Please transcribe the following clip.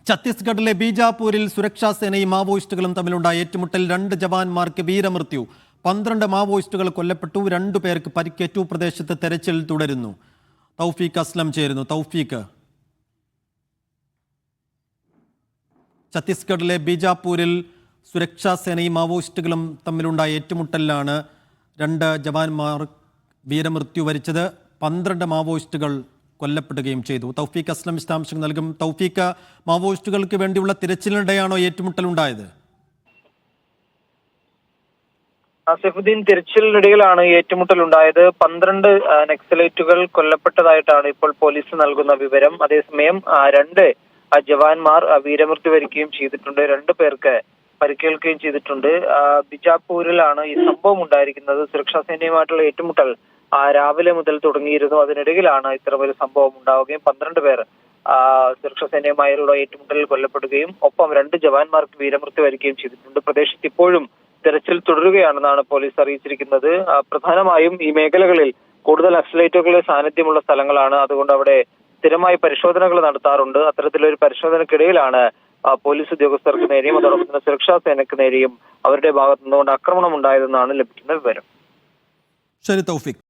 ഛത്തീസ്ഗഡിലെ ബീജാപൂരിൽ സുരക്ഷാ സേനയും മാവോയിസ്റ്റുകളും തമ്മിലുണ്ടായ ഏറ്റുമുട്ടൽ 2 ജവാന്മാർക്ക് വീരമൃത്യു. 12 മാവോയിസ്റ്റുകൾ കൊല്ലപ്പെട്ടു, 2 പേർക്ക് പരിക്കേറ്റു. പ്രദേശത്ത് തെരച്ചിൽ തുടരുന്നു. തൗഫീഖ് അസ്ലം ചേരുന്നു. തൗഫീഖ്, ഛത്തീസ്ഗഡിലെ ബീജാപൂരിൽ സുരക്ഷാ സേനയും മാവോയിസ്റ്റുകളും തമ്മിലുണ്ടായ ഏറ്റുമുട്ടലിലാണ് 2 ജവാന്മാർ വീരമൃത്യു വരിച്ചത്. 12 മാവോയിസ്റ്റുകൾ കൊല്ലപ്പെടുകയും ചെയ്തു. തൗഫീഖ് അസ്ലം വിശദാംശങ്ങൾ നൽകും. തൗഫീഖ്, മാവോയിസ്റ്റുകൾക്ക് വേണ്ടിയുള്ള തിരച്ചിലിനിടെയാണോ ഏറ്റുമുട്ടൽ ഉണ്ടായത്? സൈഫുദ്ദീൻ, തിരച്ചിലിനിടയിലാണ് ഏറ്റുമുട്ടൽ ഉണ്ടായത്. 12 നക്സലൈറ്റുകൾ കൊല്ലപ്പെട്ടതായിട്ടാണ് ഇപ്പോൾ പോലീസ് നൽകുന്ന വിവരം. അതേസമയം 2 ജവാന്മാർ വീരമൃത്യു വരിക്കുകയും ചെയ്തിട്ടുണ്ട്. 2 പേർക്ക് പരിക്കേൽക്കുകയും ചെയ്തിട്ടുണ്ട്. ബിജാപൂരിലാണ് ഈ സംഭവം ഉണ്ടായിരിക്കുന്നത്. സുരക്ഷാ സേനയുമായിട്ടുള്ള ഏറ്റുമുട്ടൽ രാവിലെ മുതൽ തുടങ്ങിയിരുന്നു. അതിനിടയിലാണ് ഇത്തരമൊരു സംഭവം ഉണ്ടാവുകയും 12 പേർ സുരക്ഷാ സേനയുമായുള്ള ഏറ്റുമുട്ടലിൽ കൊല്ലപ്പെടുകയും ഒപ്പം 2 ജവാന്മാർക്ക് വീരമൃത്യു വരികയും ചെയ്തിട്ടുണ്ട്. പ്രദേശത്ത് ഇപ്പോഴും തെരച്ചിൽ തുടരുകയാണെന്നാണ് പോലീസ് അറിയിച്ചിരിക്കുന്നത്. പ്രധാനമായും ഈ മേഖലകളിൽ കൂടുതൽ നക്സലൈറ്റുകളുടെ സാന്നിധ്യമുള്ള സ്ഥലങ്ങളാണ്. അതുകൊണ്ട് അവിടെ സ്ഥിരമായി പരിശോധനകൾ നടത്താറുണ്ട്. അത്തരത്തിലൊരു പരിശോധനയ്ക്കിടയിലാണ് പോലീസ് ഉദ്യോഗസ്ഥർക്ക് നേരെയും അതോടൊപ്പം തന്നെ സുരക്ഷാ സേനയ്ക്ക് നേരെയും അവരുടെ ഭാഗത്തു നിന്നുകൊണ്ട് ആക്രമണം ഉണ്ടായതെന്നാണ് ലഭിക്കുന്ന വിവരം. ശരി തൗഫീഖ്.